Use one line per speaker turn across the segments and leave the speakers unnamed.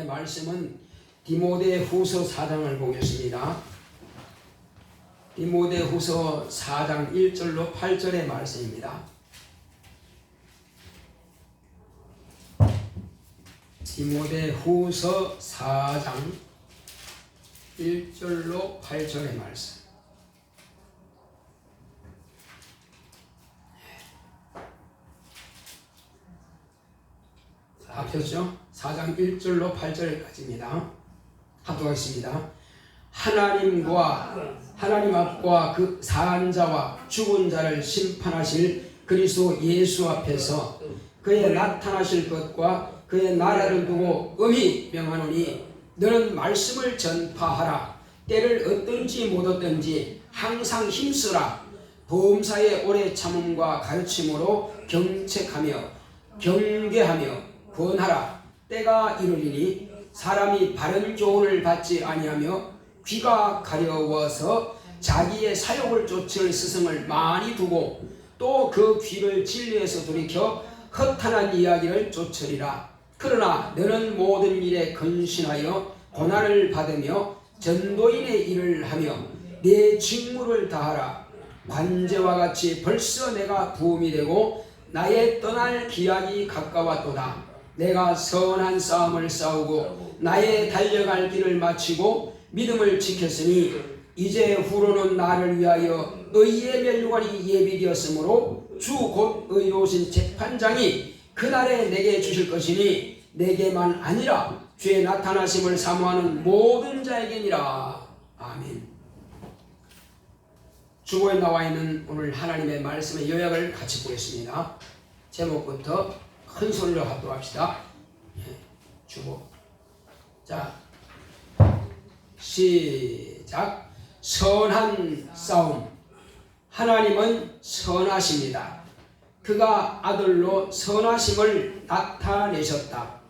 하나님의 말씀은 디모데후서 4장을 보겠습니다. 디모데후서 4장 1절로 8절의 말씀입니다. 디모데후서 4장 1절로 8절의 말씀. 다 폈죠? 4장 1절로 8절까지입니다. 합독하겠습니다. 하나님 앞과 그 사한 자와 죽은 자를 심판하실 그리스도 예수 앞에서 그의 나타나실 것과 그의 나라를 두고 엄히 명하노니 너는 말씀을 전파하라. 때를 얻든지 못 얻든지 항상 힘쓰라. 범사의 오래 참음과 가르침으로 경책하며 경계하며 권하라. 때가 이르리니 사람이 바른 교훈을 받지 아니하며 귀가 가려워서 자기의 사욕을 쫓을 스승을 많이 두고 또 그 귀를 진리에서 돌이켜 허탄한 이야기를 쫓으리라. 그러나 너는 모든 일에 근신하여 고난을 받으며 전도인의 일을 하며 내 직무를 다하라. 관제와 같이 벌써 내가 부음이 되고 나의 떠날 기약이 가까웠도다. 내가 선한 싸움을 싸우고 나의 달려갈 길을 마치고 믿음을 지켰으니 이제 후로는 나를 위하여 의의 면류관이 예비되었으므로 주 곧 의로우신 재판장이 그날에 내게 주실 것이니 내게만 아니라 주의 나타나심을 사모하는 모든 자에게니라. 아멘. 주보에 나와 있는 오늘 하나님의 말씀의 요약을 같이 보겠습니다. 제목부터 큰 소리로 합독합시다. 주보. 자, 시작. 선한 싸움. 하나님은 선하십니다. 그가 아들로 선하심을 나타내셨다.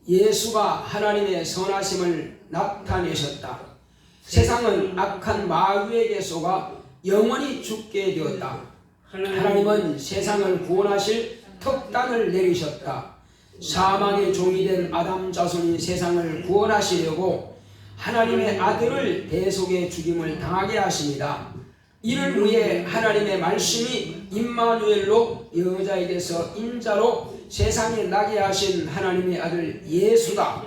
예수가 하나님의 선하심을 나타내셨다. 세상은 악한 마귀에게 속아 영원히 죽게 되었다. 하나님은 세상을 구원하실 특단을 내리셨다. 사망의 종이 된 아담 자손이 세상을 구원하시려고 하나님의 아들을 대속의 죽임을 당하게 하십니다. 이를 위해 하나님의 말씀이 임마누엘로 여자에게서 인자로 세상에 나게 하신 하나님의 아들 예수다.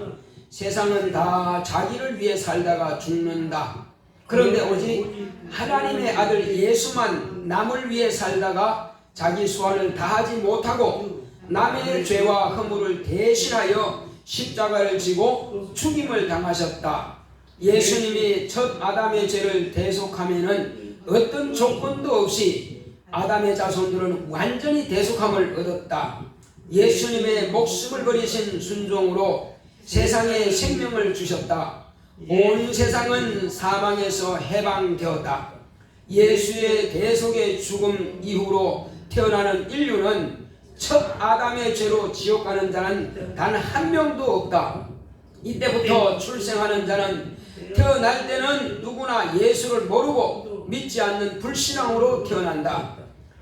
세상은 다 자기를 위해 살다가 죽는다. 그런데 오직 하나님의 아들 예수만 남을 위해 살다가 자기 수완을 다하지 못하고 남의 죄와 허물을 대신하여 십자가를 지고 죽임을 당하셨다. 예수님이 첫 아담의 죄를 대속하면은 어떤 조건도 없이 아담의 자손들은 완전히 대속함을 얻었다. 예수님의 목숨을 버리신 순종으로 세상에 생명을 주셨다. 온 세상은 사망에서 해방되었다. 예수의 대속의 죽음 이후로 태어나는 인류는 첫 아담의 죄로 지옥 가는 자는 단 한 명도 없다. 이때부터 출생하는 자는 태어날 때는 누구나 예수를 모르고 믿지 않는 불신앙으로 태어난다.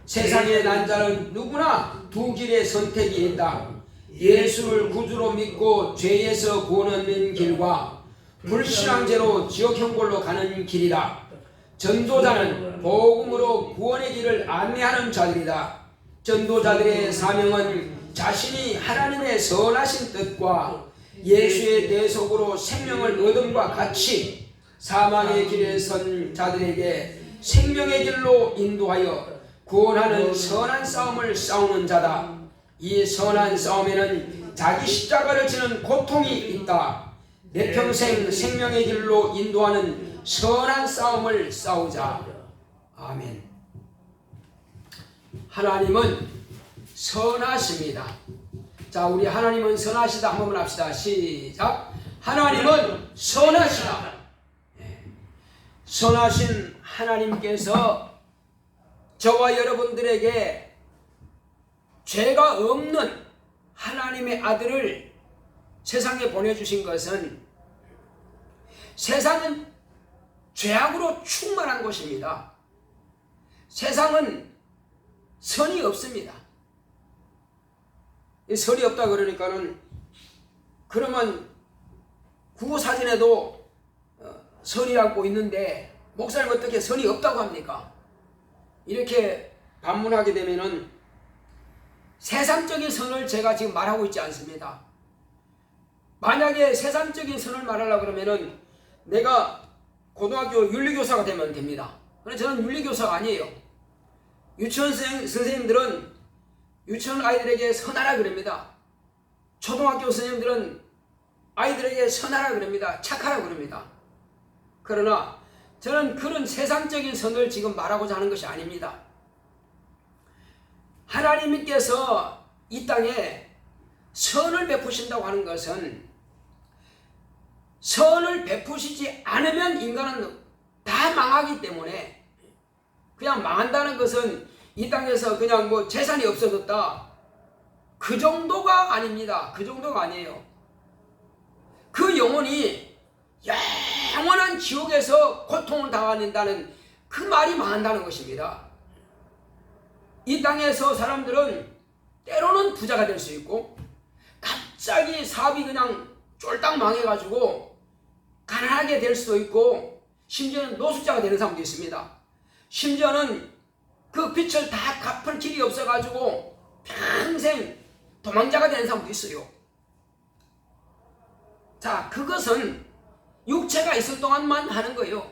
세상에 난 자는 누구나 두 길의 선택이 있다. 예수를 구주로 믿고 죄에서 구원 얻는 길과 불신앙죄로 지옥형벌로 가는 길이다. 전도자는 복음으로 구원의 길을 안내하는 자들이다. 전도자들의 사명은 자신이 하나님의 선하신 뜻과 예수의 대속으로 생명을 얻음과 같이 사망의 길에 선 자들에게 생명의 길로 인도하여 구원하는 선한 싸움을 싸우는 자다. 이 선한 싸움에는 자기 십자가를 지는 고통이 있다. 내 평생 생명의 길로 인도하는 선한 싸움을 싸우자. 아멘. 하나님은 선하십니다. 자, 우리 하나님은 선하시다 한번 합시다. 시작. 하나님은 선하시다. 선하신 하나님께서 저와 여러분들에게 죄가 없는 하나님의 아들을 세상에 보내주신 것은 세상은 죄악으로 충만한 것입니다. 세상은 선이 없습니다. 선이 없다 그러니까는 그러면 구구사전에도 선이라고 있는데 목사님 어떻게 선이 없다고 합니까? 이렇게 반문하게 되면은 세상적인 선을 제가 지금 말하고 있지 않습니다. 만약에 세상적인 선을 말하려고 그러면은 내가 고등학교 윤리교사가 되면 됩니다. 그런데 저는 윤리교사가 아니에요. 유치원 선생님들은 유치원 아이들에게 선하라 그럽니다. 초등학교 선생님들은 아이들에게 선하라 그럽니다. 착하라 그럽니다. 그러나 저는 그런 세상적인 선을 지금 말하고자 하는 것이 아닙니다. 하나님께서 이 땅에 선을 베푸신다고 하는 것은 선을 베푸시지 않으면 인간은 다 망하기 때문에 그냥 망한다는 것은 이 땅에서 그냥 뭐 재산이 없어졌다. 그 정도가 아닙니다. 그 정도가 아니에요. 그 영혼이 영원한 지옥에서 고통을 당한다는 그 말이 망한다는 것입니다. 이 땅에서 사람들은 때로는 부자가 될 수 있고 갑자기 사업이 그냥 쫄딱 망해가지고 가난하게 될 수도 있고 심지어는 노숙자가 되는 사람도 있습니다. 심지어는 그 빚을 다 갚을 길이 없어가지고 평생 도망자가 되는 사람도 있어요. 자, 그것은 육체가 있을 동안만 하는 거예요.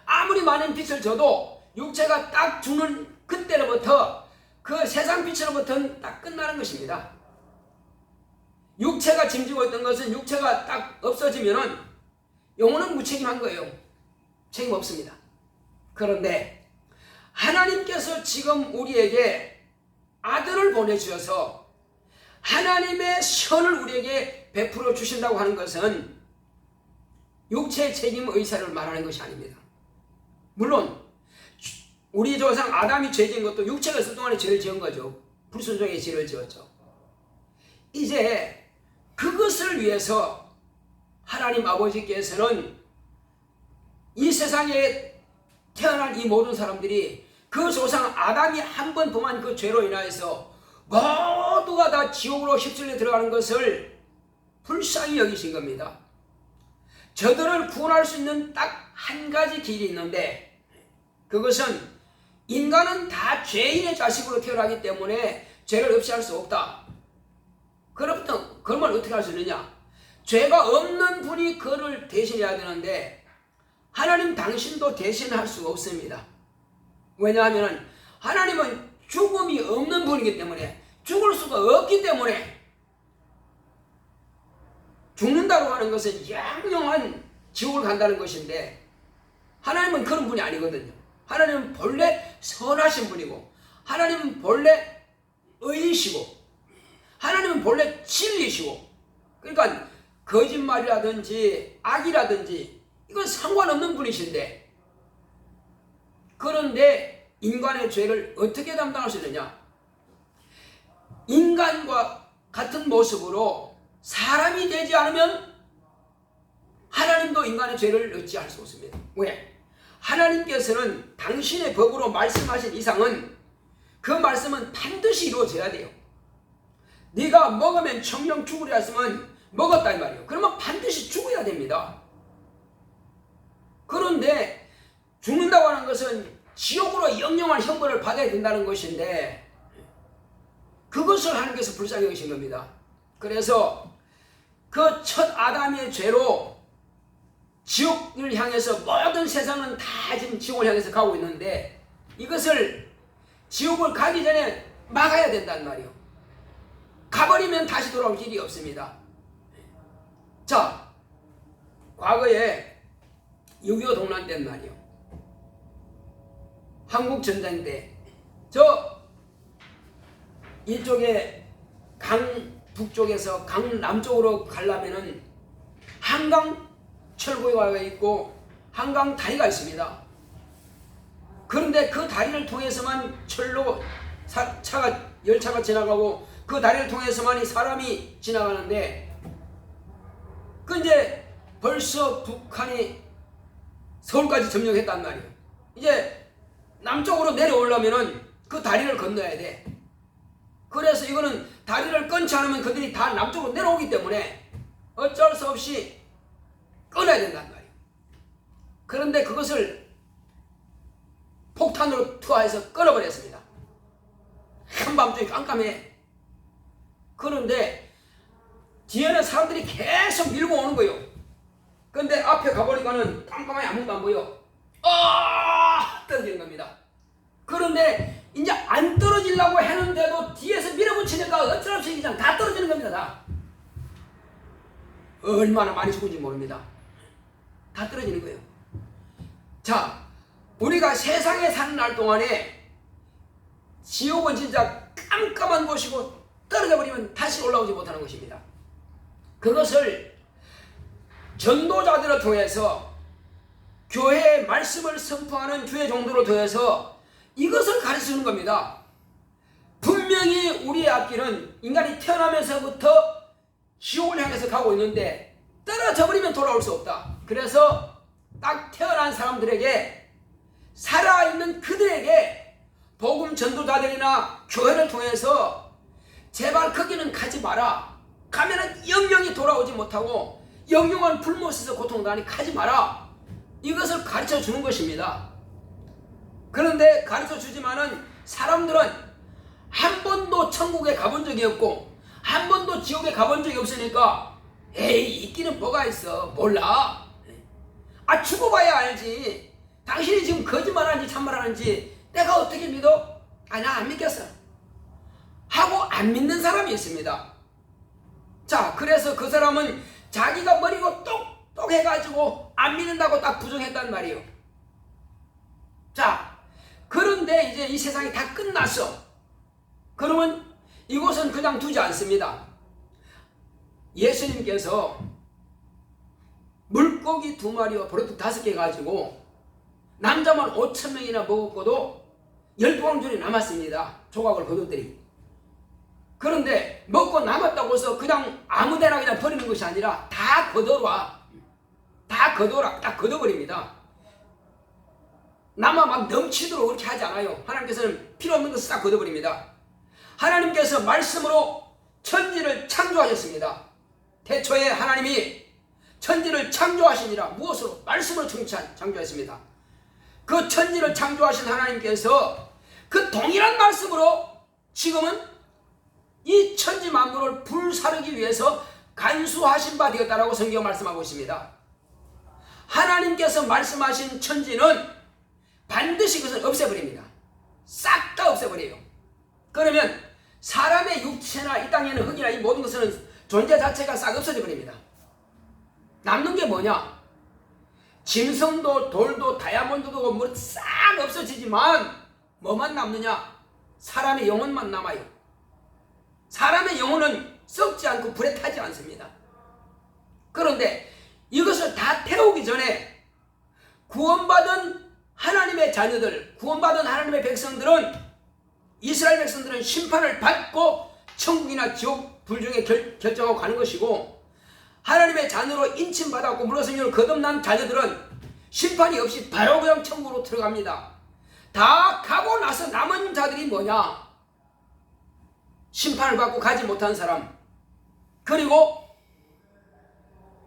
아무리 많은 빚을 져도 육체가 딱 죽는 그때로부터 그 세상 빚으로부터는 딱 끝나는 것입니다. 육체가 짐지고 있던 것은 육체가 딱 없어지면은 영혼은 무책임한 거예요. 책임 없습니다. 그런데 하나님께서 지금 우리에게 아들을 보내주셔서 하나님의 선을 우리에게 베풀어 주신다고 하는 것은 육체의 책임 의사를 말하는 것이 아닙니다. 물론 우리 조상 아담이 죄 지은 것도 육체가 있을 동안에 죄를 지은 거죠. 불순종의 죄를 지었죠. 이제 그것을 위해서 하나님 아버지께서는 이 세상에 태어난 이 모든 사람들이 그 조상 아담이 한 번 범한 그 죄로 인하여서 모두가 다 지옥으로 휩쓸려 들어가는 것을 불쌍히 여기신 겁니다. 저들을 구원할 수 있는 딱 한 가지 길이 있는데 그것은 인간은 다 죄인의 자식으로 태어나기 때문에 죄를 없이 할 수 없다. 그러면 어떻게 할 수 있느냐? 죄가 없는 분이 그를 대신해야 되는데 하나님 당신도 대신할 수가 없습니다. 왜냐하면 하나님은 죽음이 없는 분이기 때문에 죽을 수가 없기 때문에 죽는다고 하는 것은 영영한 지옥을 간다는 것인데 하나님은 그런 분이 아니거든요. 하나님은 본래 선하신 분이고 하나님은 본래 의이시고 하나님은 본래 진리시고 그러니까 거짓말이라든지 악이라든지 이건 상관없는 분이신데 그런데 인간의 죄를 어떻게 담당할 수 있느냐? 인간과 같은 모습으로 사람이 되지 않으면 하나님도 인간의 죄를 어찌할 수 없습니다. 왜? 하나님께서는 당신의 법으로 말씀하신 이상은 그 말씀은 반드시 이루어져야 돼요. 네가 먹으면 청령 죽으리라 했으면 먹었다 이 말이에요. 그러면 반드시 죽어야 됩니다. 그런데 죽는다고 하는 것은 지옥으로 영영한 형벌을 받아야 된다는 것인데 그것을 하나님께서 불쌍히 여기신 겁니다. 그래서 그 첫 아담의 죄로 지옥을 향해서 모든 세상은 다 지금 지옥을 향해서 가고 있는데 이것을 지옥을 가기 전에 막아야 된단 말이에요. 가버리면 다시 돌아올 길이 없습니다. 자, 과거에 6.25 동란 때 말이에요. 한국전쟁 때 저 이쪽에 강 북쪽에서 강 남쪽으로 가려면은 한강 철도가 있고 한강 다리가 있습니다. 그런데 그 다리를 통해서만 열차가 지나가고 그 다리를 통해서만 사람이 지나가는데 그 이제 벌써 북한이 서울까지 점령했단 말이에요. 이제 남쪽으로 내려오려면은 그 다리를 건너야 돼. 그래서 이거는 다리를 끊지 않으면 그들이 다 남쪽으로 내려오기 때문에 어쩔 수 없이 끊어야 된단 말이에요. 그런데 그것을 폭탄으로 투하해서 끊어버렸습니다. 한밤중에 깜깜해. 그런데 뒤에는 사람들이 계속 밀고 오는 거예요. 그런데 앞에 가보니까는 깜깜하게 아무도 안 보여. 떨어지는 겁니다. 그런데 이제 안 떨어지려고 했는데도 뒤에서 밀어붙이니까 어쩔 수 없이 그냥 다 떨어지는 겁니다. 다. 얼마나 많이 죽은지 모릅니다. 다 떨어지는 거예요. 자, 우리가 세상에 사는 날 동안에 지옥은 진짜 깜깜한 곳이고 떨어져 버리면 다시 올라오지 못하는 것입니다. 그것을 전도자들을 통해서 교회의 말씀을 선포하는 주의 종들을 통해서 이것을 가르치는 겁니다. 분명히 우리의 앞길은 인간이 태어나면서부터 지옥을 향해서 가고 있는데 떨어져 버리면 돌아올 수 없다. 그래서 딱 태어난 사람들에게, 살아있는 그들에게 복음 전도자들이나 교회를 통해서 제발 거기는 가지 마라. 가면은 영영이 돌아오지 못하고 영영한 불못에서 고통당하니 가지 마라. 이것을 가르쳐 주는 것입니다. 그런데 가르쳐 주지만은 사람들은 한 번도 천국에 가본 적이 없고 한 번도 지옥에 가본 적이 없으니까 에이, 있기는 뭐가 있어, 몰라. 죽어봐야 알지. 당신이 지금 거짓말하는지 참말하는지 내가 어떻게 믿어? 나 안 믿겠어 하고 안 믿는 사람이 있습니다. 자, 그래서 그 사람은 자기가 머리가 똑똑해가지고 안 믿는다고 딱 부정했단 말이에요. 자, 그런데 이제 이 세상이 다 끝났어. 그러면 이곳은 그냥 두지 않습니다. 예수님께서 물고기 2마리와 버릇 5개 가지고 남자만 5,000명이나 먹었고도 12왕줄이 남았습니다. 조각을 거두들이. 그런데 먹고 남았다고 해서 그냥 아무데나 그냥 버리는 것이 아니라 다 걷어라. 다 걷어라. 딱 걷어버립니다. 남아 막 넘치도록 그렇게 하지 않아요. 하나님께서는 필요 없는 것을 싹 걷어버립니다. 하나님께서 말씀으로 천지를 창조하셨습니다. 태초에 하나님이 천지를 창조하시니라. 무엇으로? 말씀으로 창조했습니다. 그 천지를 창조하신 하나님께서 그 동일한 말씀으로 지금은 이 천지 만물을 불사르기 위해서 간수하신 바 되었다라고 성경 말씀하고 있습니다. 하나님께서 말씀하신 천지는 반드시 그것을 없애버립니다. 싹 다 없애버려요. 그러면 사람의 육체나 이 땅에는 흙이나 이 모든 것은 존재 자체가 싹 없어져 버립니다. 남는 게 뭐냐? 짐승도 돌도 다이아몬드도 뭐 싹 없어지지만 뭐만 남느냐? 사람의 영혼만 남아요. 사람의 영혼은 썩지 않고 불에 타지 않습니다. 그런데 이것을 다 태우기 전에 구원받은 하나님의 자녀들, 구원받은 하나님의 백성들은, 이스라엘 백성들은 심판을 받고 천국이나 지옥 불 중에 결정하고 가는 것이고, 하나님의 자녀로 인침받았고 물러성령을 거듭난 자녀들은 심판이 없이 바로 그냥 천국으로 들어갑니다. 다 가고 나서 남은 자들이 뭐냐? 심판을 받고 가지 못한 사람, 그리고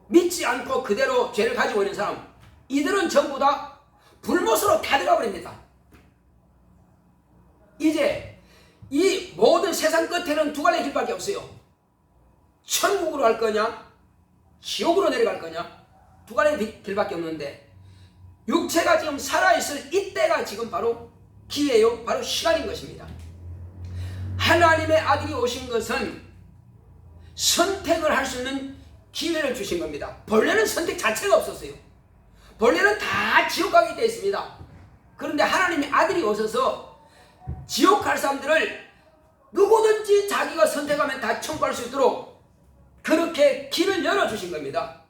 믿지 않고 그대로 죄를 가지고 있는 사람, 이들은 전부 다 불못으로 다 들어가 버립니다. 이제 이 모든 세상 끝에는 두 갈래 길밖에 없어요. 천국으로 갈 거냐, 지옥으로 내려갈 거냐, 두 갈래 길밖에 없는데, 육체가 지금 살아있을 이때가 지금 바로 기회요, 바로 시간인 것입니다. 하나님의 아들이 오신 것은 선택을 할 수 있는 기회를 주신 겁니다. 본래는 선택 자체가 없었어요. 본래는 다 지옥 가게 되어 있습니다. 그런데 하나님의 아들이 오셔서 지옥 갈 사람들을 누구든지 자기가 선택하면 다 천국 갈 수 있도록 그렇게 길을 열어주신 겁니다.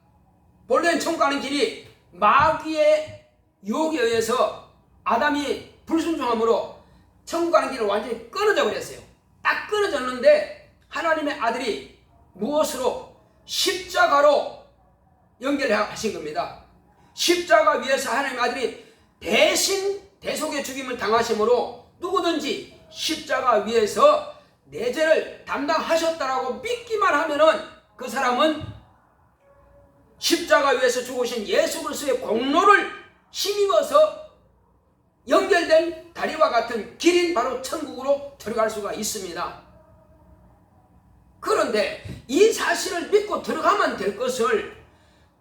본래는 천국 가는 길이 마귀의 유혹에 의해서 아담이 불순종함으로 천국 가는 길을 완전히 끊어져 버렸어요. 딱 끊어졌는데 하나님의 아들이 무엇으로? 십자가로 연결하신 겁니다. 십자가 위에서 하나님의 아들이 대신 대속의 죽임을 당하심으로 누구든지 십자가 위에서 내 죄를 담당하셨다라고 믿기만 하면은 그 사람은 십자가 십자가 위에서 죽으신 예수 그리스도의 공로를 힘입어서 연결된 다리와 같은 길인 바로 천국으로 들어갈 수가 있습니다. 그런데 이 사실을 믿고 들어가면 될 것을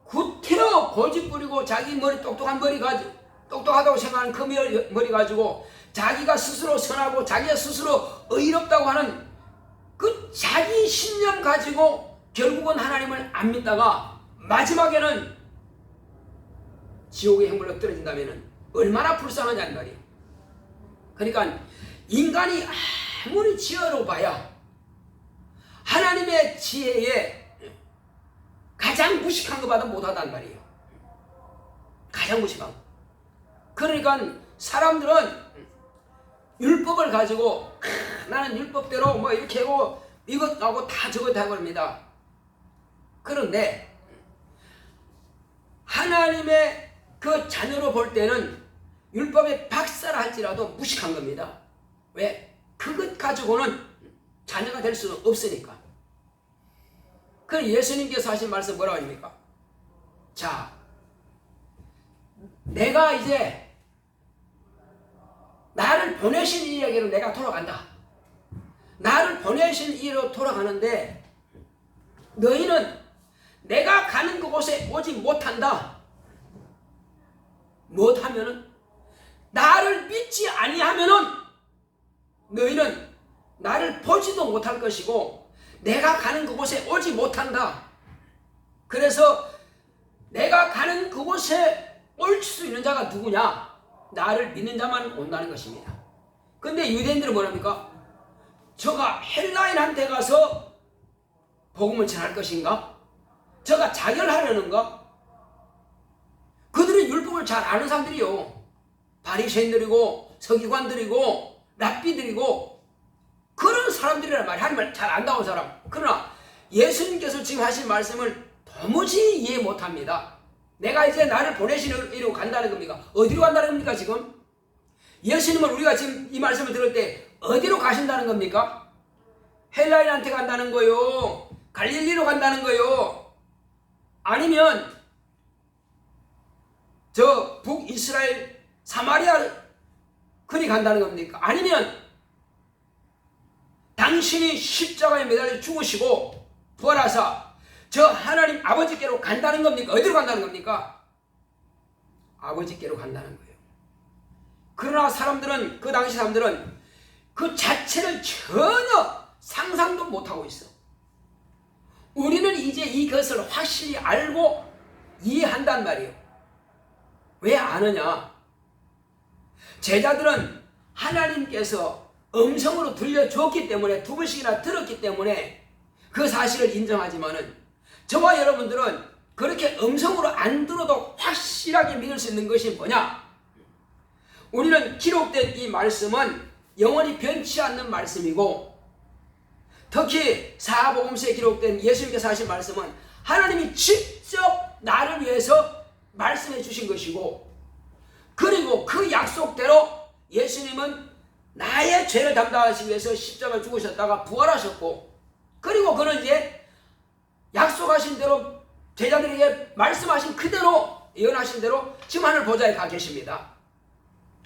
구태여 고집부리고 자기 머리 똑똑하다고 생각하는 그 머리 가지고 자기가 스스로 선하고 자기가 스스로 의롭다고 하는 그 자기 신념 가지고 결국은 하나님을 안 믿다가 마지막에는 지옥의 행물로 떨어진다면 얼마나 불쌍하냐는 말이에요. 그러니까 인간이 아무리 지혜로 봐야 하나님의 지혜에 가장 무식한 것보다 못하단 말이에요. 가장 무식한 거. 그러니까 사람들은 율법을 가지고 나는 율법대로 뭐 이렇게 하고 이것 하고 다 저것 하고 합니다. 그런데 하나님의 그 자녀로 볼 때는 율법의 박사라 할지라도 무식한 겁니다. 왜? 그것 가지고는 자녀가 될 수는 없으니까. 그 예수님께서 하신 말씀 뭐라고 합니까? 자, 내가 이제 나를 보내신 이에게로 내가 돌아간다. 나를 보내신 이로 돌아가는데 너희는 내가 가는 그곳에 오지 못한다. 못하면은 나를 믿지 아니하면은 너희는 나를 보지도 못할 것이고 내가 가는 그곳에 오지 못한다. 그래서 내가 가는 그곳에 올 수 있는 자가 누구냐? 나를 믿는 자만 온다는 것입니다. 근데 유대인들은 뭐랍니까? 저가 헬라인한테 가서 복음을 전할 것인가? 저가 자결하려는가? 그들이 율법을 잘 아는 사람들이요. 바리새인들이고 서기관들이고 랍비들이고 그런 사람들이란 말이야. 하나님을 잘 안다고 사람. 그러나 예수님께서 지금 하신 말씀을 도무지 이해 못합니다. 내가 이제 나를 보내시는 이로 간다는 겁니까? 어디로 간다는 겁니까 지금? 예수님은 우리가 지금 이 말씀을 들을 때 어디로 가신다는 겁니까? 헬라인한테 간다는 거요? 갈릴리로 간다는 거요? 아니면 저 북이스라엘 사마리아 그리 간다는 겁니까? 아니면 당신이 십자가에 매달려 죽으시고 부활하사 저 하나님 아버지께로 간다는 겁니까? 어디로 간다는 겁니까? 아버지께로 간다는 거예요. 그러나 사람들은 그 당시 사람들은 그 자체를 전혀 상상도 못하고 있어. 우리는 이제 이것을 확실히 알고 이해한단 말이에요. 왜 아느냐? 제자들은 하나님께서 음성으로 들려줬기 때문에 두 번씩이나 들었기 때문에 그 사실을 인정하지만은 저와 여러분들은 그렇게 음성으로 안 들어도 확실하게 믿을 수 있는 것이 뭐냐? 우리는 기록된 이 말씀은 영원히 변치 않는 말씀이고 특히 사복음서에 기록된 예수님께서 하신 말씀은 하나님이 직접 나를 위해서 말씀해 주신 것이고 그리고 그 약속대로 예수님은 나의 죄를 담당하시기 위해서 십자가를 죽으셨다가 부활하셨고 그리고 그는 이제 약속하신 대로 제자들에게 말씀하신 그대로 예언하신 대로 지금 하늘 보좌에 가 계십니다.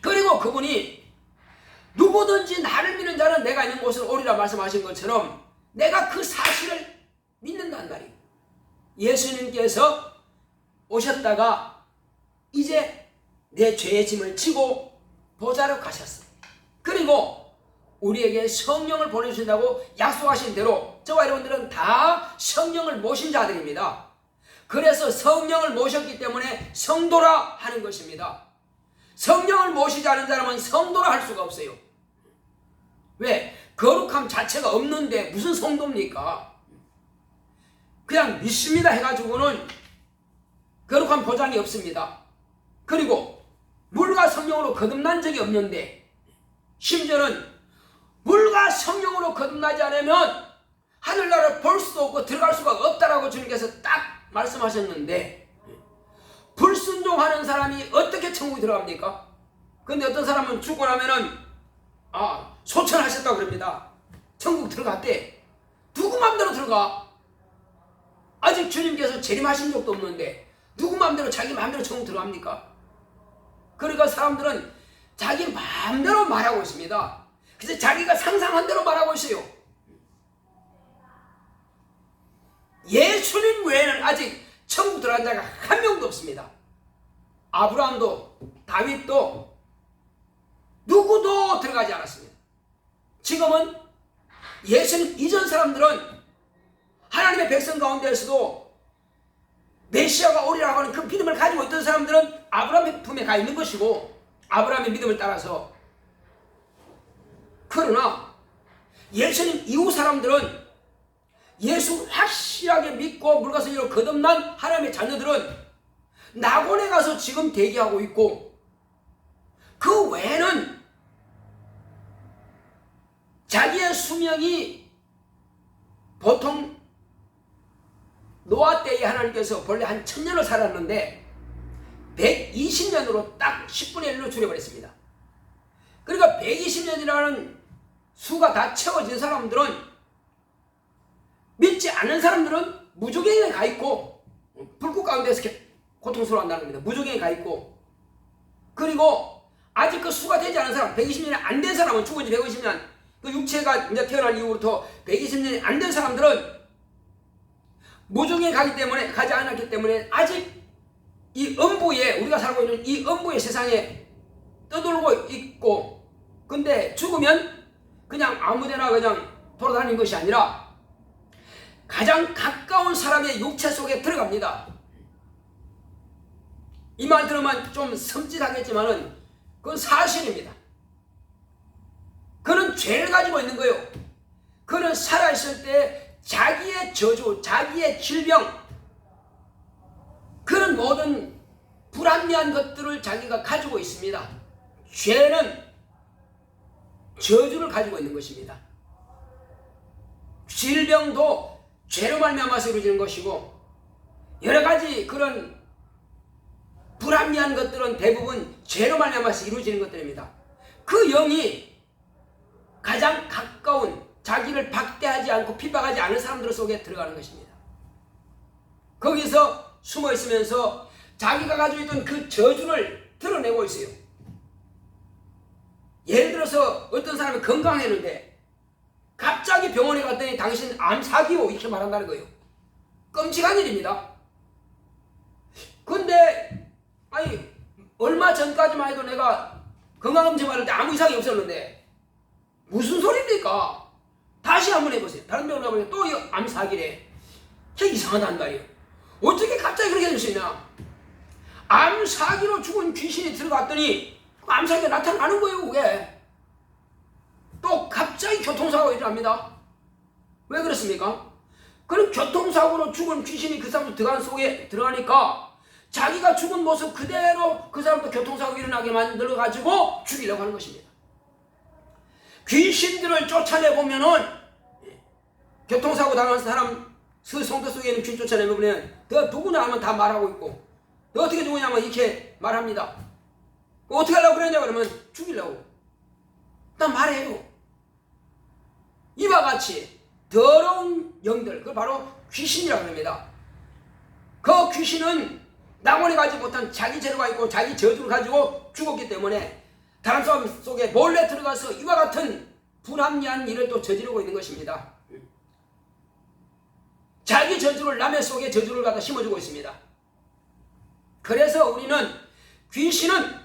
그리고 그분이 누구든지 나를 믿는 자는 내가 있는 곳으로 오리라 말씀하신 것처럼 내가 그 사실을 믿는단 말이에요. 예수님께서 오셨다가 이제 내 죄의 짐을 지고 보좌로 가셨어요. 그리고 우리에게 성령을 보내주신다고 약속하신 대로 저와 여러분들은 다 성령을 모신 자들입니다. 그래서 성령을 모셨기 때문에 성도라 하는 것입니다. 성령을 모시지 않은 사람은 성도라 할 수가 없어요. 왜? 거룩함 자체가 없는데 무슨 성도입니까? 그냥 믿습니다 해가지고는 거룩한 보장이 없습니다. 그리고 물과 성령으로 거듭난 적이 없는데 심지어는 물과 성령으로 거듭나지 않으면 하늘나라를 볼 수도 없고 들어갈 수가 없다라고 주님께서 딱 말씀하셨는데 불순종하는 사람이 어떻게 천국에 들어갑니까? 근데 어떤 사람은 죽고 나면은 소천하셨다고 그럽니다. 천국 들어갔대. 누구 맘대로 들어가? 아직 주님께서 재림하신 적도 없는데 누구 마음대로 자기 마음대로 천국 들어갑니까? 그러니까 사람들은 자기 마음대로 말하고 있습니다. 그래서 자기가 상상한 대로 말하고 있어요. 예수님 외에는 아직 천국 들어간 자가 한 명도 없습니다. 아브라함도 다윗도 누구도 들어가지 않았습니다. 지금은 예수님 이전 사람들은 하나님의 백성 가운데에서도 메시아가 오리라고 하는 그 믿음을 가지고 있던 사람들은 아브라함의 품에 가 있는 것이고 아브라함의 믿음을 따라서, 그러나 예수님 이후 사람들은 예수 확실하게 믿고 물가서리로 거듭난 하나님의 자녀들은 낙원에 가서 지금 대기하고 있고, 그 외에는 자기의 수명이 보통 노아 때에 하나님께서 본래 한 1000년을 살았는데 120년으로 딱 10분의 1로 줄여버렸습니다. 그러니까 120년이라는 수가 다 채워진 사람들은, 믿지 않는 사람들은 무조갱에 가 있고 불꽃 가운데서 고통스러워한다는 겁니다. 무조갱에 가 있고, 그리고 아직 그 수가 되지 않은 사람, 120년이 안 된 사람은, 죽은 지 150년, 그 육체가 이제 태어난 이후부터 120년이 안 된 사람들은 무중에 가지 않았기 때문에 아직 이 음부에, 우리가 살고 있는 이 음부의 세상에 떠돌고 있고, 근데 죽으면 그냥 아무데나 그냥 돌아다니는 것이 아니라 가장 가까운 사람의 육체 속에 들어갑니다. 이 말 들으면 좀 섬찟하겠지만은 그건 사실입니다. 그는 죄를 가지고 있는 거예요. 그는 살아있을 때 자기의 저주, 자기의 질병, 그런 모든 불합리한 것들을 자기가 가지고 있습니다. 죄는 저주를 가지고 있는 것입니다. 질병도 죄로 말미암아서 이루어지는 것이고, 여러 가지 그런 불합리한 것들은 대부분 죄로 말미암아서 이루어지는 것들입니다. 그 영이 가장 가까운, 자기를 박대하지 않고 핍박하지 않은 사람들 속에 들어가는 것입니다. 거기서 숨어 있으면서 자기가 가지고 있던 그 저주를 드러내고 있어요. 예를 들어서 어떤 사람이 건강했는데 갑자기 병원에 갔더니 당신 암 사기요, 이렇게 말한다는 거예요. 끔찍한 일입니다. 근데 아니 얼마 전까지만 해도 내가 건강검진 받을 때 아무 이상이 없었는데 무슨 소리입니까? 다시 한번 해보세요. 다른 병원 가보니 또 암 사기래. 그게 이상하단 말이에요. 어떻게 갑자기 그렇게 될 수 있냐? 암 사기로 죽은 귀신이 들어갔더니 암 사기가 나타나는 거예요. 그게 또 갑자기 교통사고가 일어납니다. 왜 그렇습니까? 그럼 교통사고로 죽은 귀신이 그 사람 들어간 속에 들어가니까 자기가 죽은 모습 그대로 그 사람도 교통사고 일어나게 만들어가지고 죽이려고 하는 것입니다. 귀신들을 쫓아내보면은, 교통사고 당한 사람 그 성도 속에 있는 귀신 쫓아내보면 너 누구냐 하면 다 말하고 있고, 너 어떻게 죽었냐면 이렇게 말합니다. 어떻게 하려고 그러냐 그러면 죽이려고 나 말해요. 이와 같이 더러운 영들, 그걸 바로 귀신이라고 합니다. 그 귀신은 낙원에 가지 못한 자기 재료가 있고 자기 저주를 가지고 죽었기 때문에 다른 사람 속에 몰래 들어가서 이와 같은 불합리한 일을 또 저지르고 있는 것입니다. 자기 저주를 남의 속에 저주를 갖다 심어주고 있습니다. 그래서 우리는 귀신은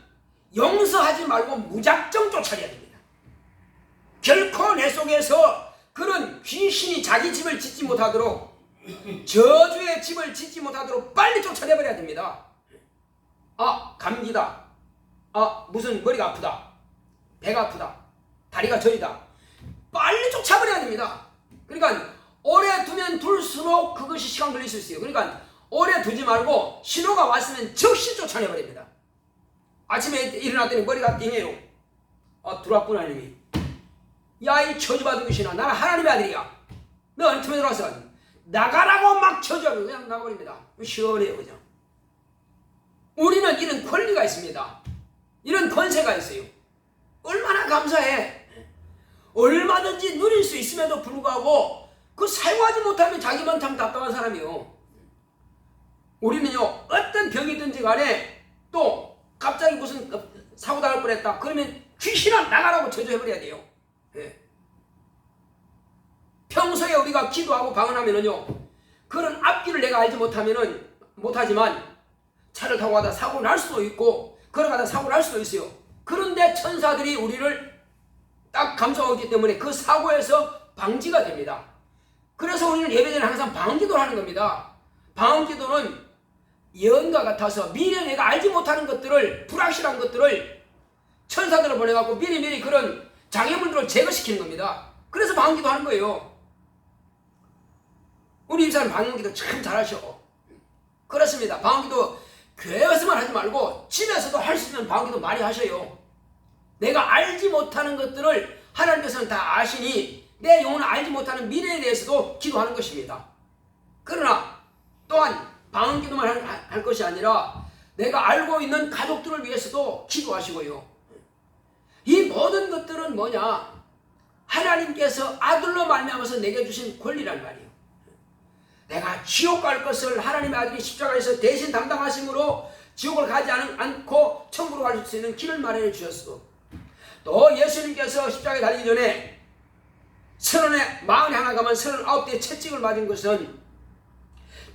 용서하지 말고 무작정 쫓아내야 됩니다. 결코 내 속에서 그런 귀신이 자기 집을 짓지 못하도록, 저주의 집을 짓지 못하도록 빨리 쫓아내버려야 됩니다. 아, 감기다. 아, 무슨 머리가 아프다. 배가 아프다. 다리가 저리다. 빨리 쫓아버려야 됩니다. 그러니까 오래 두면 둘수록 그것이 시간 걸릴 수 있어요. 그러니까 오래 두지 말고 신호가 왔으면 즉시 쫓아내버립니다. 아침에 일어났더니 머리가 띵해요. 들어왔구나 이놈이. 야, 이 저주받은 귀신아, 나는 하나님의 아들이야. 너 어느 틈에 들어와서 나가라고 막 저주하고 그냥 나가버립니다. 시원해요, 그냥. 우리는 이런 권리가 있습니다. 이런 권세가 있어요. 얼마나 감사해. 얼마든지 누릴 수 있음에도 불구하고 그 사용하지 못하면 자기만 참 답답한 사람이요. 우리는요, 어떤 병이든지 간에 또 갑자기 무슨 사고 당할 뻔했다. 그러면 귀신아 나가라고 저주해버려야 돼요. 예. 평소에 우리가 기도하고 방언하면은요, 그런 앞길을 내가 알지 못하지만 차를 타고 가다 사고 날 수도 있고 걸어가다 사고 날 수도 있어요. 그런데 천사들이 우리를 딱 감싸오기 때문에 그 사고에서 방지가 됩니다. 그래서 우리는 예배 전에 항상 방언기도를 하는 겁니다. 방언기도는 예언과 같아서 미래 내가 알지 못하는 것들을, 불확실한 것들을 천사들을 보내갖고 미리미리 그런 장애물들을 제거시키는 겁니다. 그래서 방언기도 하는 거예요. 우리 집사람 방언기도 참 잘하셔. 그렇습니다. 방언기도 교회에서만 하지 말고 집에서도 할 수 있는 방언기도 많이 하셔요. 내가 알지 못하는 것들을 하나님께서는 다 아시니 내 영혼은 알지 못하는 미래에 대해서도 기도하는 것입니다. 그러나 또한 방언기도만 할 것이 아니라 내가 알고 있는 가족들을 위해서도 기도하시고요. 이 모든 것들은 뭐냐? 하나님께서 아들로 말미암아서 내게 주신 권리란 말이에요. 내가 지옥 갈 것을 하나님의 아들이 십자가에서 대신 담당하심으로 지옥을 가지 않고 천국으로 갈 수 있는 길을 마련해 주셨어. 또 예수님께서 십자가에 달리기 전에 41가만 39대 채찍을 맞은 것은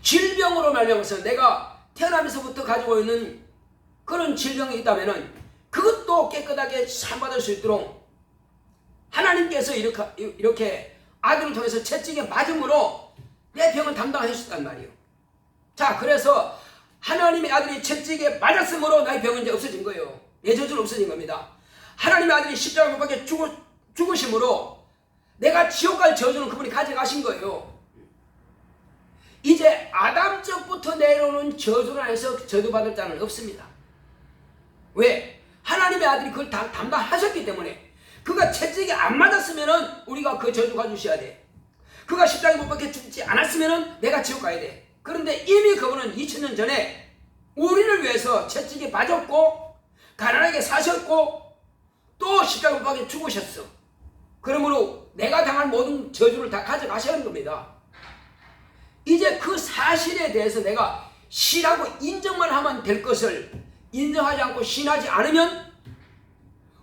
질병으로 말미암아서 내가 태어나면서부터 가지고 있는 그런 질병이 있다면 그것도 깨끗하게 산받을 수 있도록 하나님께서 이렇게 아들을 통해서 채찍에 맞음으로 내 병을 담당해 주셨단 말이에요. 자, 그래서 하나님의 아들이 채찍에 맞았으므로 나의 병은 이제 없어진 거예요. 내 저주는 없어진 겁니다. 하나님의 아들이 십자가에 못 박혀 죽으심으로 내가 지옥 갈 저주는 그분이 가져가신 거예요. 이제 아담적부터 내려오는 저주를 해서 저주받을 자는 없습니다. 왜? 하나님의 아들이 그걸 담당하셨기 때문에. 그가 채찍에 안 맞았으면 우리가 그 저주 가주셔야 돼. 그가 십자가에 못 박혀 죽지 않았으면 내가 지옥 가야 돼. 그런데 이미 그분은 2000년 전에 우리를 위해서 채찍에 맞았고 가난하게 사셨고 또 십자가에 못 박혀 죽으셨어. 그러므로 내가 당한 모든 저주를 다 가져가시는 겁니다. 이제 그 사실에 대해서 내가 신하고 인정만 하면 될 것을 인정하지 않고 신하지 않으면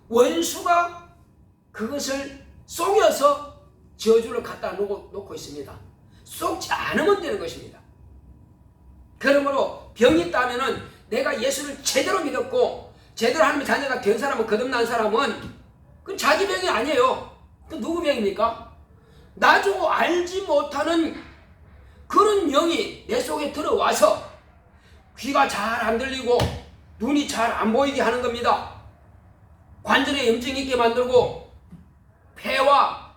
원수가 그것을 속여서 저주를 갖다 놓고 있습니다. 속지 않으면 되는 것입니다. 그러므로 병이 있다면 내가 예수를 제대로 믿었고 제대로 하나님의 자녀가 된 사람은 거듭난 사람은 그건 자기 병이 아니에요. 그 누구 병입니까? 나주고 알지 못하는 그런 영이 내 속에 들어와서 귀가 잘 안 들리고 눈이 잘 안 보이게 하는 겁니다. 관절에 염증이 있게 만들고 폐와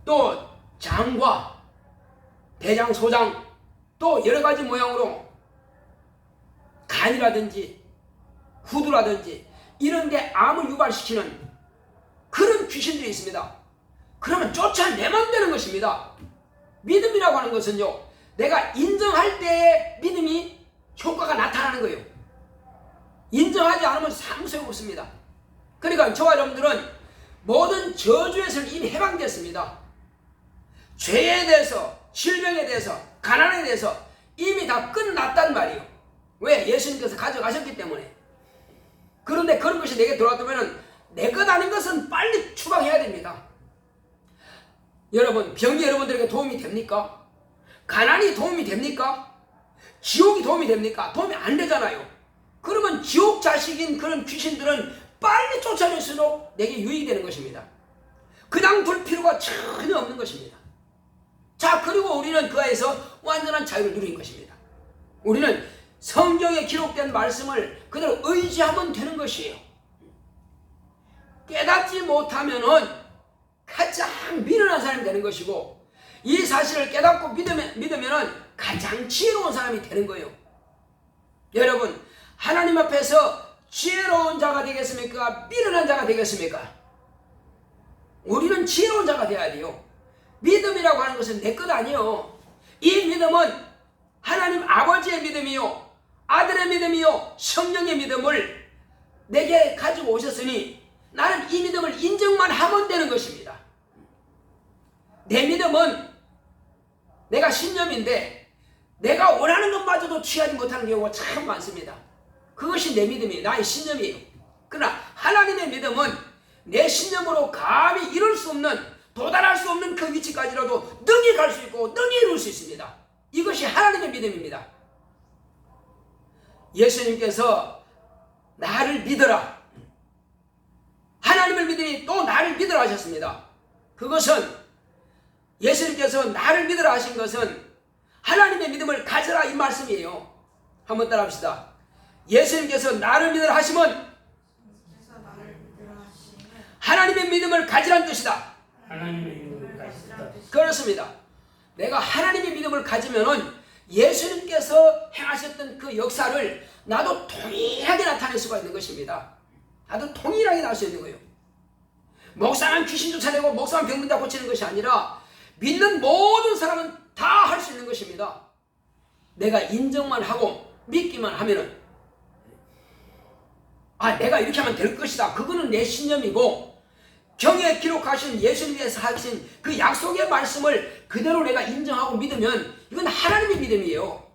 또 장과 대장, 소장 또 여러 가지 모양으로 간이라든지 후두라든지 이런 데 암을 유발시키는 그런 귀신들이 있습니다. 그러면 쫓아내면 되는 것입니다. 믿음이라고 하는 것은요, 내가 인정할 때의 믿음이 효과가 나타나는 거예요. 인정하지 않으면 아무 소용 없습니다. 그러니까 저와 여러분들은 모든 저주에서 이미 해방됐습니다. 죄에 대해서, 질병에 대해서, 가난에 대해서 이미 다 끝났단 말이에요. 왜? 예수님께서 가져가셨기 때문에. 그런데 그런 것이 내게 들어왔다면 내 것 아닌 것은 빨리 추방해야 됩니다. 여러분, 병이 여러분들에게 도움이 됩니까? 가난이 도움이 됩니까? 지옥이 도움이 됩니까? 도움이 안 되잖아요. 그러면 지옥 자식인 그런 귀신들은 빨리 쫓아낼수록 내게 유익이 되는 것입니다. 그냥 둘 필요가 전혀 없는 것입니다. 자, 그리고 우리는 그 안에서 완전한 자유를 누리는 것입니다. 우리는 성경에 기록된 말씀을 그대로 의지하면 되는 것이에요. 깨닫지 못하면은 가장 미련한 사람이 되는 것이고, 이 사실을 깨닫고 믿으면은 가장 지혜로운 사람이 되는 거예요. 여러분, 하나님 앞에서 지혜로운 자가 되겠습니까? 미련한 자가 되겠습니까? 우리는 지혜로운 자가 되어야 돼요. 믿음이라고 하는 것은 내 것 아니에요. 이 믿음은 하나님 아버지의 믿음이요, 아들의 믿음이요, 성령의 믿음을 내게 가지고 오셨으니 나는 이 믿음을 인정만 하면 되는 것입니다. 내 믿음은 내가 신념인데 내가 원하는 것마저도 취하지 못하는 경우가 참 많습니다. 그것이 내 믿음이에요. 나의 신념이에요. 그러나 하나님의 믿음은 내 신념으로 감히 이룰 수 없는, 도달할 수 없는 그 위치까지라도 능히 갈 수 있고 능히 이룰 수 있습니다. 이것이 하나님의 믿음입니다. 예수님께서 나를 믿어라, 하나님을 믿으니 또 나를 믿으라 하셨습니다. 그것은 예수님께서 나를 믿으라 하신 것은 하나님의 믿음을 가져라 이 말씀이에요. 한번 따라합시다. 예수님께서 나를 믿으라 하시면 하나님의 믿음을 가지라는 뜻이다.
하나님의 믿음을 가지다.
그렇습니다. 내가 하나님의 믿음을 가지면은 예수님께서 행하셨던 그 역사를 나도 동일하게 나타낼 수가 있는 것입니다. 나도 동일하게 나올 수 있는 거예요. 목사만 귀신 쫓아내고 목사만 병든 다 고치는 것이 아니라 믿는 모든 사람은 다 할 수 있는 것입니다. 내가 인정만 하고 믿기만 하면은, 아, 내가 이렇게 하면 될 것이다. 그거는 내 신념이고, 경에 기록하신 예수님께서 하신 그 약속의 말씀을 그대로 내가 인정하고 믿으면 이건 하나님의 믿음이에요.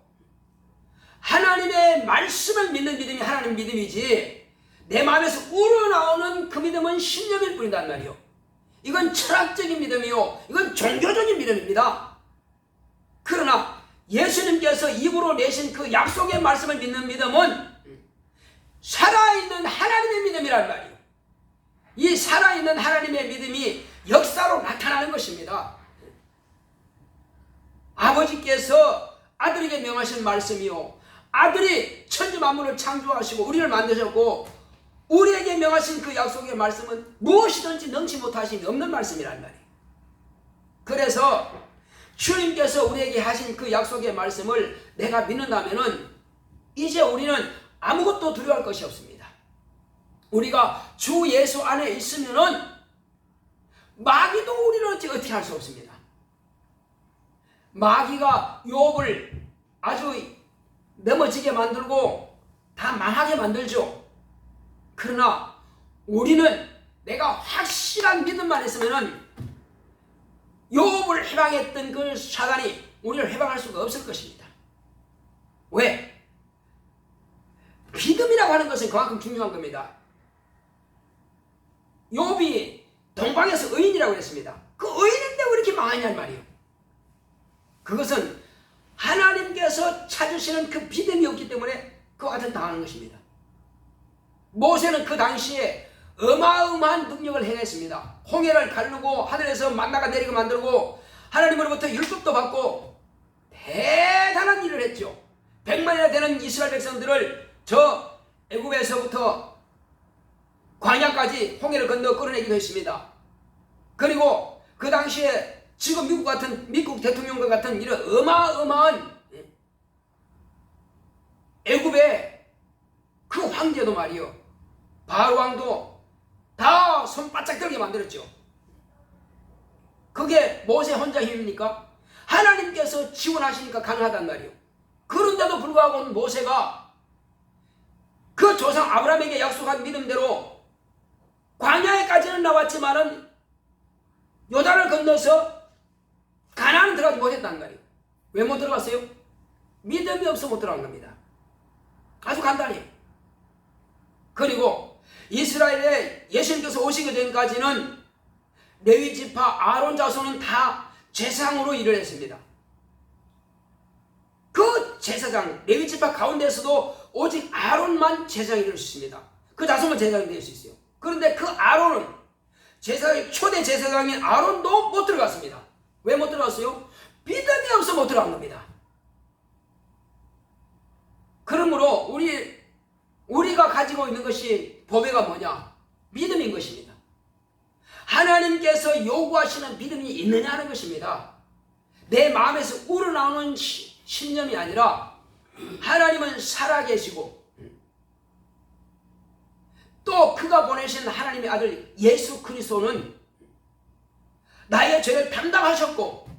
하나님의 말씀을 믿는 믿음이 하나님의 믿음이지, 내 마음에서 우러나오는 그 믿음은 신념일 뿐이단 말이요. 이건 철학적인 믿음이요, 이건 종교적인 믿음입니다. 그러나 예수님께서 입으로 내신 그 약속의 말씀을 믿는 믿음은 살아있는 하나님의 믿음이란 말이에요. 이 살아있는 하나님의 믿음이 역사로 나타나는 것입니다. 아버지께서 아들에게 명하신 말씀이요, 아들이 천지 만물을 창조하시고 우리를 만드셨고 우리에게 명하신 그 약속의 말씀은 무엇이든지 능치 못하심이 없는 말씀이란 말이에요. 그래서 주님께서 우리에게 하신 그 약속의 말씀을 내가 믿는다면은 이제 우리는 아무것도 두려워할 것이 없습니다. 우리가 주 예수 안에 있으면은 마귀도 우리를 어떻게 할 수 없습니다. 마귀가 욥을 아주 넘어지게 만들고 다 망하게 만들죠. 그러나 우리는 내가 확실한 믿음만 있으면은 욥을 해방했던 그 사단이 우리를 해방할 수가 없을 것입니다. 왜? 믿음이라고 하는 것은 그만큼 중요한 겁니다. 욥이 동방에서 의인이라고 했습니다. 그 의인인데 왜 이렇게 망하냐는 말이에요. 그것은 하나님께서 찾으시는 그 믿음이 없기 때문에 그와 같은 당하는 것입니다. 모세는 그 당시에 어마어마한 능력을 행했습니다. 홍해를 가르고 하늘에서 만나가 내리게 만들고 하나님으로부터 율법도 받고 대단한 일을 했죠. 100만이나 되는 이스라엘 백성들을 저 애굽에서부터 광야까지 홍해를 건너 끌어내기도 했습니다. 그리고 그 당시에 지금 미국 대통령과 같은 이런 어마어마한 애굽의 그 황제도 말이요, 바알 왕도 다 손 바짝 들게 만들었죠. 그게 모세 혼자 힘입니까? 하나님께서 지원하시니까 가능하단 말이에요. 그런데도 불구하고 모세가 그 조상 아브라함에게 약속한 믿음대로 광야에까지는 나왔지만은 요단을 건너서 가나안은 들어가지 못했단 말이에요. 왜 못 들어갔어요? 믿음이 없어 못 들어간 겁니다. 아주 간단해요. 그리고 이스라엘에 예수님께서 오시게 전까지는 레위 지파 아론 자손은 다 제사장으로 일을 했습니다. 그 제사장 레위 지파 가운데서도 오직 아론만 제사장이 될 수 있습니다. 그 자손만 제사장이 될 수 있어요. 그런데 그 아론은 초대 제사장인 아론도 못 들어갔습니다. 왜 못 들어갔어요? 믿음이 없어 못 들어간 겁니다. 그러므로 우리가 가지고 있는 것이 보배가 뭐냐? 믿음인 것입니다. 하나님께서 요구하시는 믿음이 있느냐는 것입니다. 내 마음에서 우러나오는 신념이 아니라 하나님은 살아계시고 또 그가 보내신 하나님의 아들 예수 그리스도는 나의 죄를 담당하셨고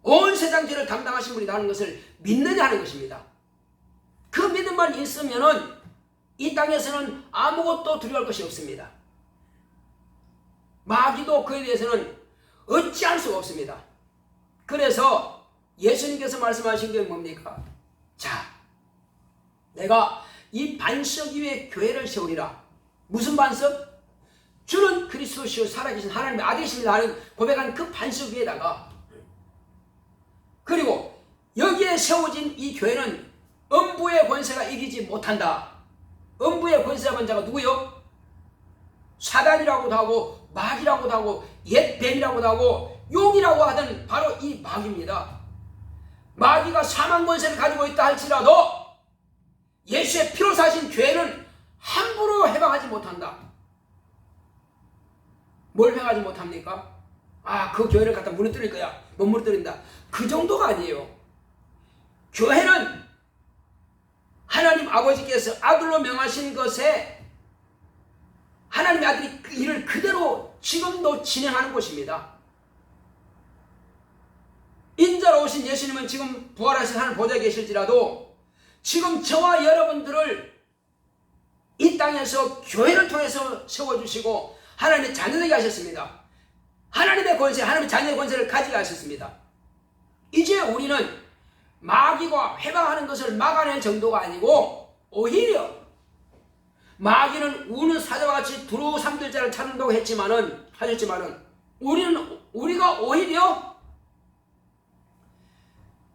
온 세상 죄를 담당하신 분이라는 것을 믿느냐 하는 것입니다. 그 믿음만 있으면은 이 땅에서는 아무것도 두려워할 것이 없습니다. 마귀도 그에 대해서는 어찌할 수가 없습니다. 그래서 예수님께서 말씀하신 게 뭡니까? 자, 내가 이 반석 위에 교회를 세우리라. 무슨 반석? 주는 그리스도시요 살아계신 하나님의 아들이십니다 하는 고백한 그 반석 위에다가, 그리고 여기에 세워진 이 교회는 음부의 권세가 이기지 못한다. 음부의 권세가 본 자가 누구요? 사단이라고도 하고 마귀라고도 하고 옛 뱀이라고도 하고 용이라고 하던 바로 이 마귀입니다. 마귀가 사망 권세를 가지고 있다 할지라도 예수의 피로 사신 교회는 함부로 해방하지 못한다. 뭘 해방하지 못합니까? 아, 그 교회를 갖다 무너뜨릴 거야. 못 무너뜨린다. 그 정도가 아니에요. 교회는 하나님 아버지께서 아들로 명하신 것에 하나님의 아들이 그 일을 그대로 지금도 진행하는 곳입니다. 인자로 오신 예수님은 지금 부활하신 하늘 보좌에 계실지라도 지금 저와 여러분들을 이 땅에서 교회를 통해서 세워주시고 하나님의 자녀되게 하셨습니다. 하나님의 권세, 하나님의 자녀의 권세를 가지게 하셨습니다. 이제 우리는 마귀가 해방하는 것을 막아낸 정도가 아니고 오히려 마귀는 우는 사자와 같이 두루 삼킬 자를 찾는다고 하셨지만은 우리가 오히려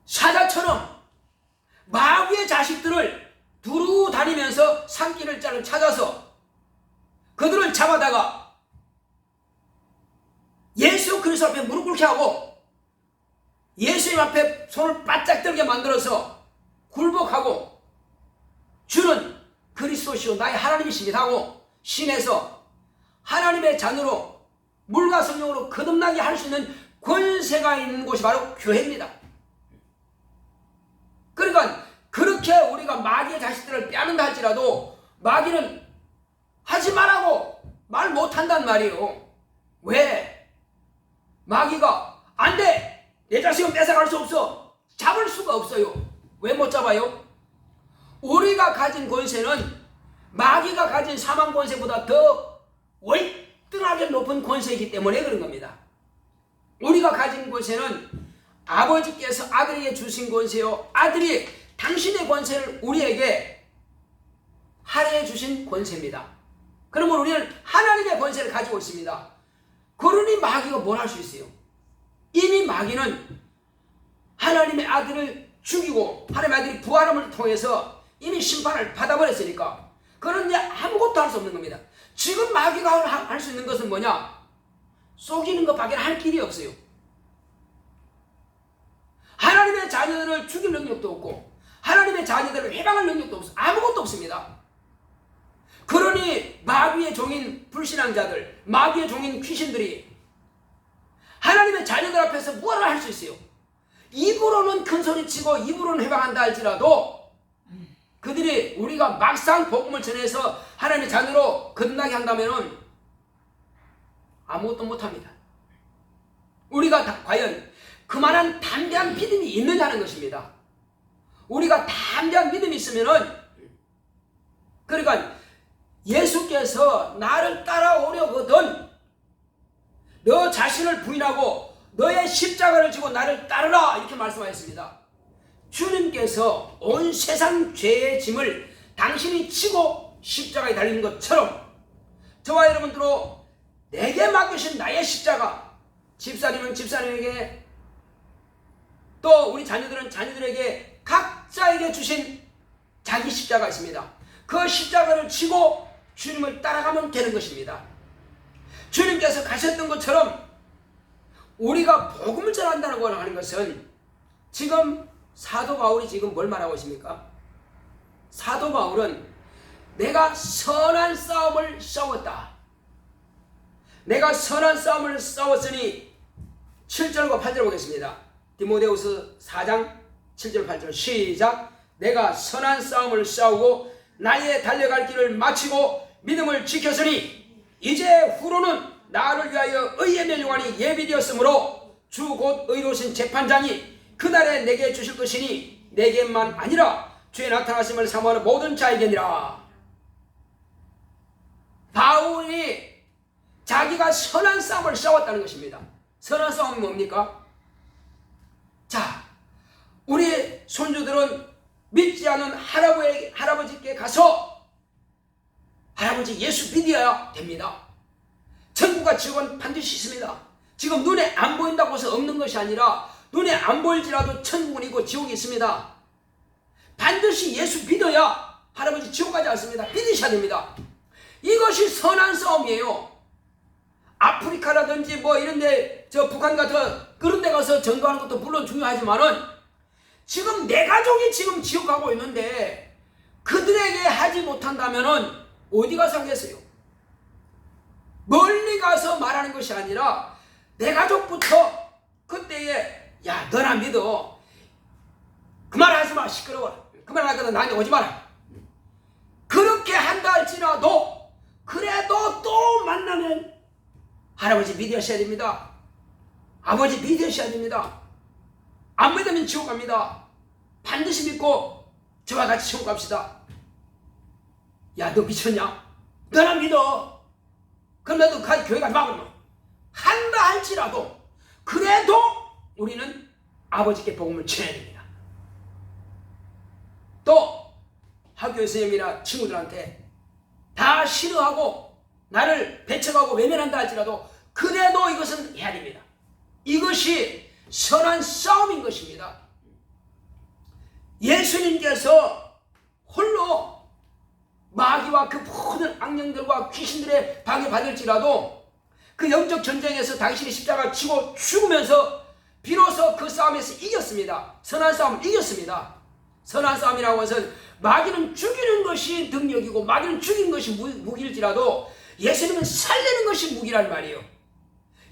사자처럼 마귀의 자식들을 두루 다니면서 삼킬 자를 찾아서 그들을 잡아다가 예수 그리스도 앞에 무릎 꿇게 하고 예수님 앞에 손을 바짝 들게 만들어서 굴복하고 주는 그리스도시요 나의 하나님이십니다 하고 신에서 하나님의 자녀로 물과 성령으로 거듭나게 할 수 있는 권세가 있는 곳이 바로 교회입니다. 그러니까 그렇게 우리가 마귀의 자식들을 빼앗는다 할지라도 마귀는 하지 말라고 말 못한단 말이에요. 왜? 마귀가 안 돼! 내 자식은 뺏어갈 수 없어! 잡을 수가 없어요. 왜 못 잡아요? 우리가 가진 권세는 마귀가 가진 사망 권세보다 더 월등하게 높은 권세이기 때문에 그런 겁니다. 우리가 가진 권세는 아버지께서 아들에게 주신 권세요, 아들이 당신의 권세를 우리에게 할애해 주신 권세입니다. 그러면 우리는 하나님의 권세를 가지고 있습니다. 그러니 마귀가 뭘 할 수 있어요? 이미 마귀는 하나님의 아들을 죽이고 하나님의 아들이 부활함을 통해서 이미 심판을 받아버렸으니까 그런 이제 아무것도 할 수 없는 겁니다. 지금 마귀가 할 수 있는 것은 뭐냐? 속이는 것밖에 할 길이 없어요. 하나님의 자녀들을 죽일 능력도 없고 하나님의 자녀들을 해방할 능력도 없어. 아무것도 없습니다. 그러니 마귀의 종인 불신앙자들, 마귀의 종인 귀신들이 하나님의 자녀들 앞에서 무엇을 할 수 있어요? 입으로는 큰 소리치고 입으로는 해방한다 할지라도 그들이 우리가 막상 복음을 전해서 하나님의 자녀로 거듭나게 한다면 아무것도 못합니다. 우리가 과연 그만한 담대한 믿음이 있느냐는 것입니다. 우리가 담대한 믿음이 있으면은, 그러니까 예수께서 나를 따라오려거든 너 자신을 부인하고 너의 십자가를 지고 나를 따르라 이렇게 말씀하셨습니다. 주님께서 온 세상 죄의 짐을 당신이 지고 십자가에 달린 것처럼 저와 여러분들로 내게 맡기신 나의 십자가, 집사님은 집사님에게, 또 우리 자녀들은 자녀들에게 각자에게 주신 자기 십자가가 있습니다. 그 십자가를 지고 주님을 따라가면 되는 것입니다. 주님께서 가셨던 것처럼 우리가 복음을 전한다고 하는 것은, 지금 사도 바울이 지금 뭘 말하고 있습니까? 사도 바울은 내가 선한 싸움을 싸웠다. 내가 선한 싸움을 싸웠으니 7절과 8절 보겠습니다. 디모데후서 4장 7절 8절 시작. 내가 선한 싸움을 싸우고 나의 달려갈 길을 마치고 믿음을 지켰으니 이제 후로는 나를 위하여 의의 멸류관이 예비되었으므로 주 곧 의로우신 재판장이 그날에 내게 주실 것이니 내게만 아니라 주의 나타나심을 사모하는 모든 자에게니라. 바울이 자기가 선한 싸움을 싸웠다는 것입니다. 선한 싸움이 뭡니까? 자, 우리 손주들은 믿지 않은 할아버지께 가서 할아버지 예수 믿어야 됩니다. 천국과 지옥은 반드시 있습니다. 지금 눈에 안 보인다고 해서 없는 것이 아니라 눈에 안 보일지라도 천국은 있고 지옥이 있습니다. 반드시 예수 믿어야 할아버지 지옥 가지 않습니다. 믿으셔야 됩니다. 이것이 선한 싸움이에요. 아프리카라든지 뭐 이런데 저 북한 같은 그런 데 가서 전도하는 것도 물론 중요하지만은 지금 내 가족이 지금 지옥 가고 있는데 그들에게 하지 못한다면은 어디 가서 하겠어요? 멀리 가서 말하는 것이 아니라 내 가족부터 그때에 야 너나 믿어. 그 말 하지 마. 시끄러워. 그 말 하거든 나한테 오지 마라. 그렇게 한다 할지라도 그래도 또 만나면 할아버지 믿으셔야 됩니다. 아버지 믿으셔야 됩니다. 안 믿으면 지옥 갑니다. 반드시 믿고 저와 같이 지옥 갑시다. 야 너 미쳤냐? 너나 믿어. 그럼 너도 교회 가지 마. 그러면 한다 할지라도 그래도 우리는 아버지께 복음을 전해야 됩니다. 또 학교 선생님이나 친구들한테 다 싫어하고 나를 배척하고 외면한다 할지라도 그래도 이것은 해야 됩니다. 이것이 선한 싸움인 것입니다. 예수님께서 홀로 마귀와 그 모든 악령들과 귀신들의 방해받을지라도 그 영적 전쟁에서 당신이 십자가를 치고 죽으면서 비로소 그 싸움에서 이겼습니다. 선한 싸움을 이겼습니다. 선한 싸움이라고 해서 마귀는 죽이는 것이 능력이고 마귀는 죽이는 것이 무기일지라도 예수님은 살리는 것이 무기란 말이에요.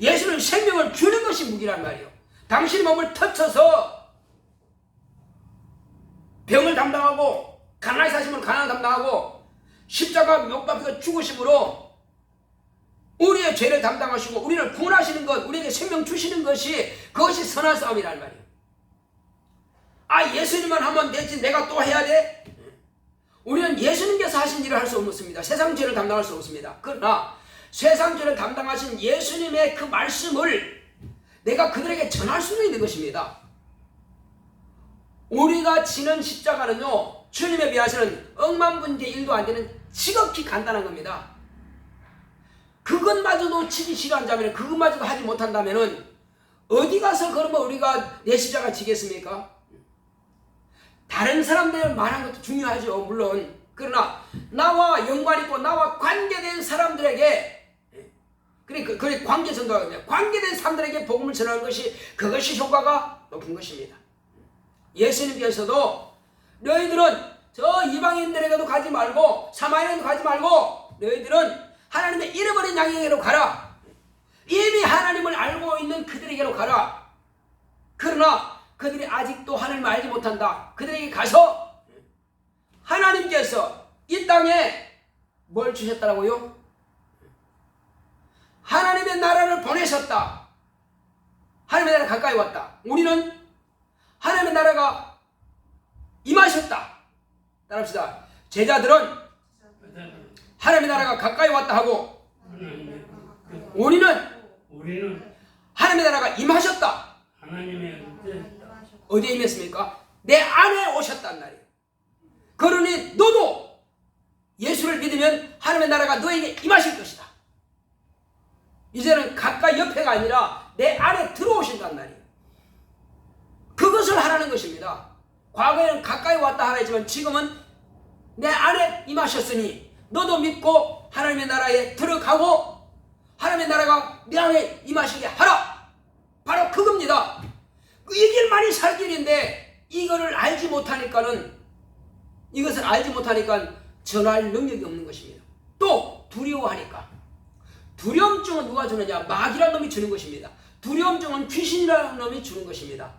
예수님은 생명을 주는 것이 무기란 말이에요. 당신의 몸을 터쳐서 병을 담당하고 가난하게 사심을 가난을 담당하고 십자가 못 박혀 죽으심으로 우리의 죄를 담당하시고 우리를 구원하시는 것, 우리에게 생명 주시는 것이 그것이 선한 싸움이란 말이에요. 아 예수님만 하면 되지 내가 또 해야 돼? 우리는 예수님께서 하신 일을 할 수 없습니다. 세상 죄를 담당할 수 없습니다. 그러나 세상 죄를 담당하신 예수님의 그 말씀을 내가 그들에게 전할 수는 있는 것입니다. 우리가 지는 십자가는요 주님에 비하서는 억만분의 1도 안 되는 지극히 간단한 겁니다. 그것마저도 지기 싫어한다면 그것마저도 하지 못한다면 어디 가서 그러면 우리가 내 십자가 지겠습니까? 다른 사람들 말한 것도 중요하죠 물론. 그러나 나와 연관 있고 나와 관계된 사람들에게 그래 관계전도하거든요. 관계된 사람들에게 복음을 전하는 것이 그것이 효과가 높은 것입니다. 예수님께서도 너희들은 저 이방인들에게도 가지 말고 사마리아에도 가지 말고 너희들은 하나님의 잃어버린 양에게로 가라. 이미 하나님을 알고 있는 그들에게로 가라. 그러나 그들이 아직도 하나님을 알지 못한다. 그들에게 가서 하나님께서 이 땅에 뭘 주셨다라고요? 하나님의 나라를 보내셨다. 하나님의 나라 가까이 왔다. 우리는 하나님의 나라가 임하셨다. 따라합시다. 제자들은 하나님의 나라가 가까이 왔다 하고 우리는 하나님의 나라가 임하셨다. 어디에 임했습니까? 내 안에 오셨단 말이에요. 그러니 너도 예수를 믿으면 하나님의 나라가 너에게 임하실 것이다. 이제는 가까이 옆에가 아니라 내 안에 들어오신단 말이에요. 그것을 하라는 것입니다. 과거에는 가까이 왔다 하라 했지만 지금은 내 안에 임하셨으니 너도 믿고 하나님의 나라에 들어가고 하나님의 나라가 내 안에 임하시게 하라. 바로 그겁니다. 이 길만이 살 길인데 이것을 알지 못하니까 전할 능력이 없는 것입니다. 또 두려워하니까. 두려움증은 누가 주느냐? 마귀라는 놈이 주는 것입니다. 두려움증은 귀신이라는 놈이 주는 것입니다.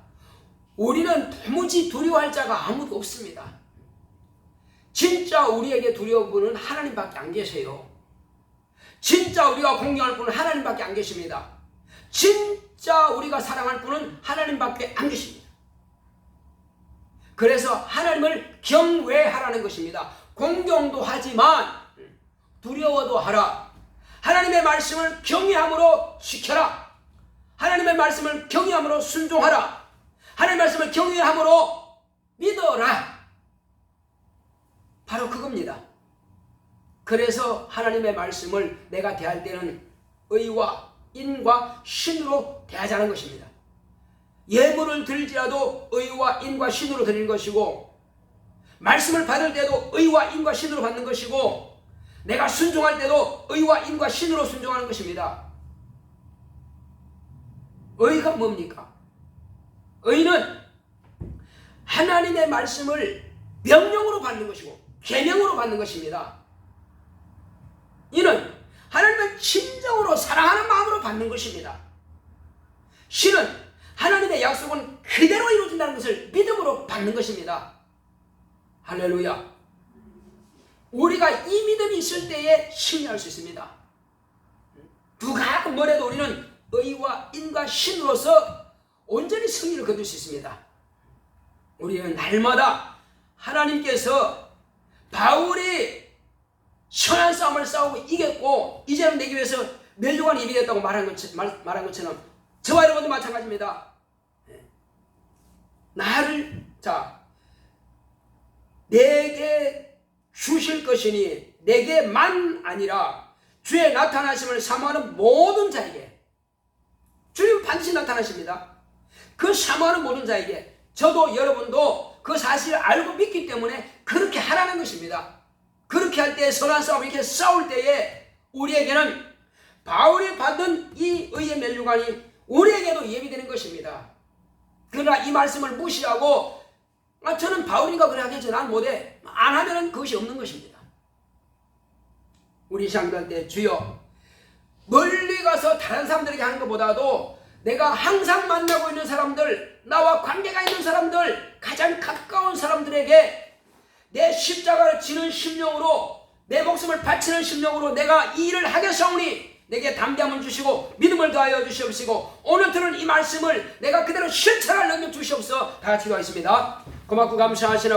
우리는 도무지 두려워할 자가 아무도 없습니다. 진짜 우리에게 두려운 분은 하나님밖에 안 계세요. 진짜 우리가 공경할 분은 하나님밖에 안 계십니다. 진짜 우리가 사랑할 분은 하나님밖에 안 계십니다. 그래서 하나님을 경외하라는 것입니다. 공경도 하지만 두려워도 하라. 하나님의 말씀을 경외함으로 지켜라. 하나님의 말씀을 경외함으로 순종하라. 하나님의 말씀을 경외함으로 믿어라. 바로 그겁니다. 그래서 하나님의 말씀을 내가 대할 때는 의와 인과 신으로 대하자는 것입니다. 예물을 드릴지라도 의와 인과 신으로 드리는 것이고, 말씀을 받을 때도 의와 인과 신으로 받는 것이고, 내가 순종할 때도 의와 인과 신으로 순종하는 것입니다. 의가 뭡니까? 의는 하나님의 말씀을 명령으로 받는 것이고 계명으로 받는 것입니다. 이는 하나님을 진정으로 사랑하는 마음으로 받는 것입니다. 신은 하나님의 약속은 그대로 이루어진다는 것을 믿음으로 받는 것입니다. 할렐루야. 우리가 이 믿음이 있을 때에 승리할 수 있습니다. 누가 뭐래도 우리는 의와 인과 신으로서 온전히 승리를 거둘 수 있습니다. 우리는 날마다 하나님께서 바울이 선한 싸움을 싸우고 이겼고 이제는 내기 위해서 멸류관이 예비됐다고 말한 것처럼 저와 여러분도 마찬가지입니다. 나를 내게 주실 것이니 내게만 아니라 주의 나타나심을 사모하는 모든 자에게, 주님 반드시 나타나십니다. 그 사모하는 모든 자에게, 저도 여러분도 그 사실을 알고 믿기 때문에 그렇게 하라는 것입니다. 그렇게 할 때, 선한 싸움 이렇게 싸울 때에 우리에게는 바울이 받은 이 의의 멸류관이 우리에게도 예비되는 것입니다. 그러나 이 말씀을 무시하고 저는 바울인가 그래 하겠지, 난 못해, 안 하면 그것이 없는 것입니다. 우리 시간할 때 주여, 멀리 가서 다른 사람들에게 하는 것보다도 내가 항상 만나고 있는 사람들, 나와 관계가 있는 사람들, 가장 가까운 사람들에게 내 십자가를 지는 심령으로, 내 목숨을 바치는 심령으로 내가 이 일을 하겠사오니 내게 담대함을 주시고 믿음을 더하여 주시옵시고, 오늘 들은 이 말씀을 내가 그대로 실천할 능력 주시옵소서. 다 같이 기도하겠습니다. 고맙고 감사하시나